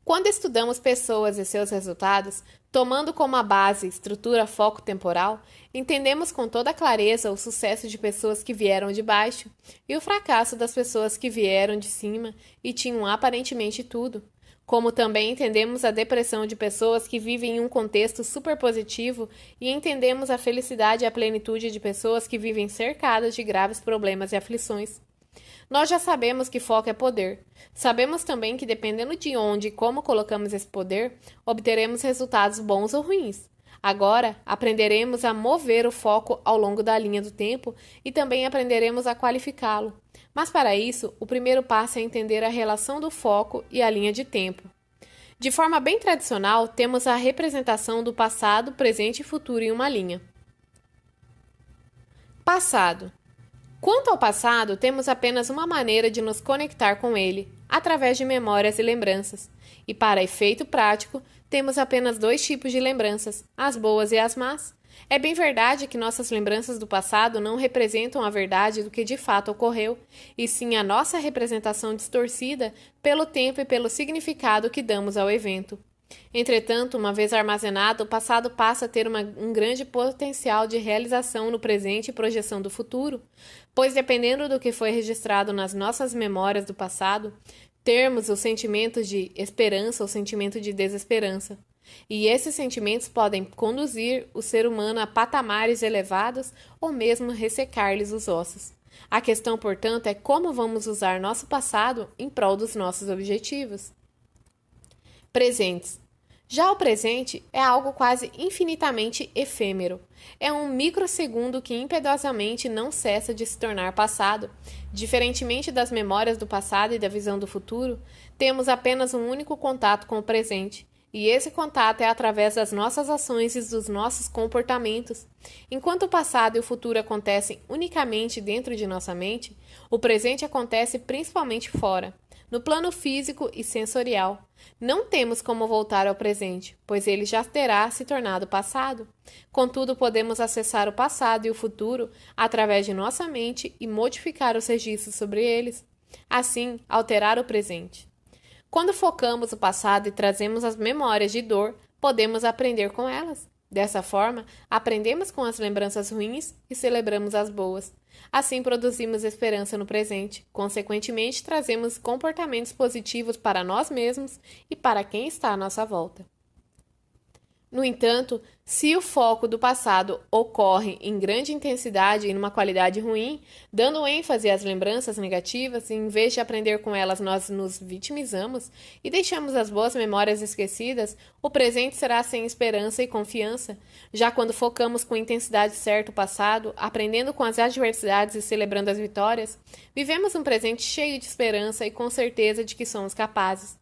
Quando estudamos pessoas e seus resultados, tomando como a base estrutura foco temporal, entendemos com toda clareza o sucesso de pessoas que vieram de baixo e o fracasso das pessoas que vieram de cima e tinham aparentemente tudo. Como também entendemos a depressão de pessoas que vivem em um contexto superpositivo e entendemos a felicidade e a plenitude de pessoas que vivem cercadas de graves problemas e aflições. Nós já sabemos que foco é poder. Sabemos também que dependendo de onde e como colocamos esse poder, obteremos resultados bons ou ruins. Agora, aprenderemos a mover o foco ao longo da linha do tempo e também aprenderemos a qualificá-lo. Mas para isso, o primeiro passo é entender a relação do foco e a linha de tempo. De forma bem tradicional, temos a representação do passado, presente e futuro em uma linha. Passado. Quanto ao passado, temos apenas uma maneira de nos conectar com ele, através de memórias e lembranças. E para efeito prático, temos apenas dois tipos de lembranças, as boas e as más. É bem verdade que nossas lembranças do passado não representam a verdade do que de fato ocorreu, e sim a nossa representação distorcida pelo tempo e pelo significado que damos ao evento. Entretanto, uma vez armazenado, o passado passa a ter um grande potencial de realização no presente e projeção do futuro, pois dependendo do que foi registrado nas nossas memórias do passado, termos os sentimentos de esperança ou sentimento de desesperança. E esses sentimentos podem conduzir o ser humano a patamares elevados ou mesmo ressecar-lhes os ossos. A questão, portanto, é como vamos usar nosso passado em prol dos nossos objetivos. Presentes. Já o presente é algo quase infinitamente efêmero. É um microsegundo que impiedosamente não cessa de se tornar passado. Diferentemente das memórias do passado e da visão do futuro, temos apenas um único contato com o presente. E esse contato é através das nossas ações e dos nossos comportamentos. Enquanto o passado e o futuro acontecem unicamente dentro de nossa mente, o presente acontece principalmente fora, no plano físico e sensorial. Não temos como voltar ao presente, pois ele já terá se tornado passado. Contudo, podemos acessar o passado e o futuro através de nossa mente e modificar os registros sobre eles. Assim, alterar o presente. Quando focamos o passado e trazemos as memórias de dor, podemos aprender com elas. Dessa forma, aprendemos com as lembranças ruins e celebramos as boas. Assim, produzimos esperança no presente. Consequentemente, trazemos comportamentos positivos para nós mesmos e para quem está à nossa volta. No entanto, se o foco do passado ocorre em grande intensidade e numa qualidade ruim, dando ênfase às lembranças negativas, e em vez de aprender com elas nós nos vitimizamos e deixamos as boas memórias esquecidas, o presente será sem esperança e confiança. Já quando focamos com intensidade certa o passado, aprendendo com as adversidades e celebrando as vitórias, vivemos um presente cheio de esperança e com certeza de que somos capazes.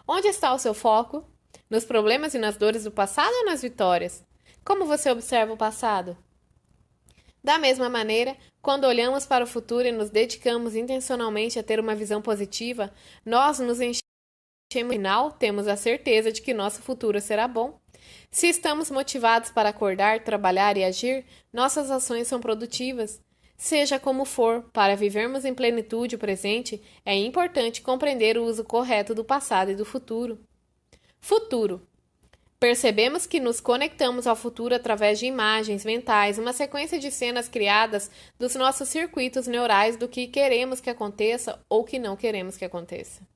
Onde está o seu foco? Nos problemas e nas dores do passado ou nas vitórias? Como você observa o passado? Da mesma maneira, quando olhamos para o futuro e nos dedicamos intencionalmente a ter uma visão positiva, nós nos enchemos no final, temos a certeza de que nosso futuro será bom. Se estamos motivados para acordar, trabalhar e agir, nossas ações são produtivas. Seja como for, para vivermos em plenitude o presente, é importante compreender o uso correto do passado e do futuro. Futuro. Percebemos que nos conectamos ao futuro através de imagens mentais, uma sequência de cenas criadas dos nossos circuitos neurais do que queremos que aconteça ou que não queremos que aconteça.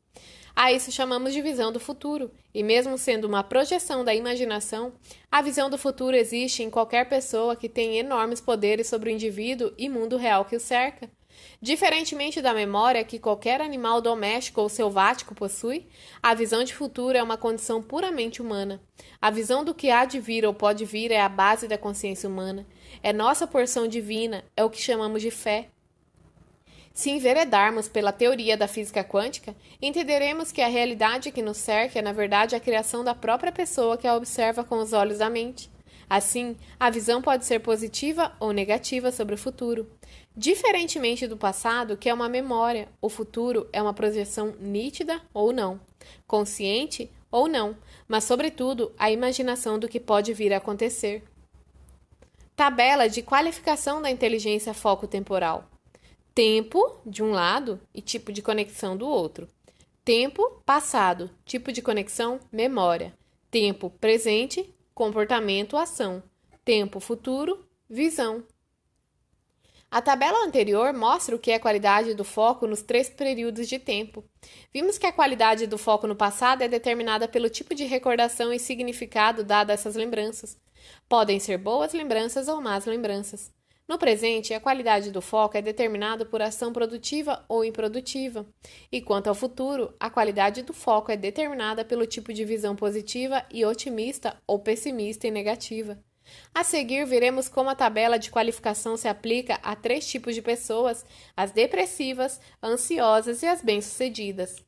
A isso chamamos de visão do futuro, e mesmo sendo uma projeção da imaginação, a visão do futuro existe em qualquer pessoa que tem enormes poderes sobre o indivíduo e mundo real que o cerca. Diferentemente da memória que qualquer animal doméstico ou selvático possui, a visão de futuro é uma condição puramente humana. A visão do que há de vir ou pode vir é a base da consciência humana. É nossa porção divina, é o que chamamos de fé. Se enveredarmos pela teoria da física quântica, entenderemos que a realidade que nos cerca é, na verdade, a criação da própria pessoa que a observa com os olhos da mente. Assim, a visão pode ser positiva ou negativa sobre o futuro. Diferentemente do passado, que é uma memória, o futuro é uma projeção nítida ou não, consciente ou não, mas, sobretudo, a imaginação do que pode vir a acontecer. Tabela de qualificação da inteligência foco-temporal. Tempo, de um lado, e tipo de conexão do outro. Tempo, passado, tipo de conexão, memória. Tempo, presente, comportamento, ação. Tempo, futuro, visão. A tabela anterior mostra o que é a qualidade do foco nos 3 períodos de tempo. Vimos que a qualidade do foco no passado é determinada pelo tipo de recordação e significado dado a essas lembranças. Podem ser boas lembranças ou más lembranças. No presente, a qualidade do foco é determinada por ação produtiva ou improdutiva. E quanto ao futuro, a qualidade do foco é determinada pelo tipo de visão positiva e otimista ou pessimista e negativa. A seguir, veremos como a tabela de qualificação se aplica a 3 tipos de pessoas: as depressivas, ansiosas e as bem-sucedidas.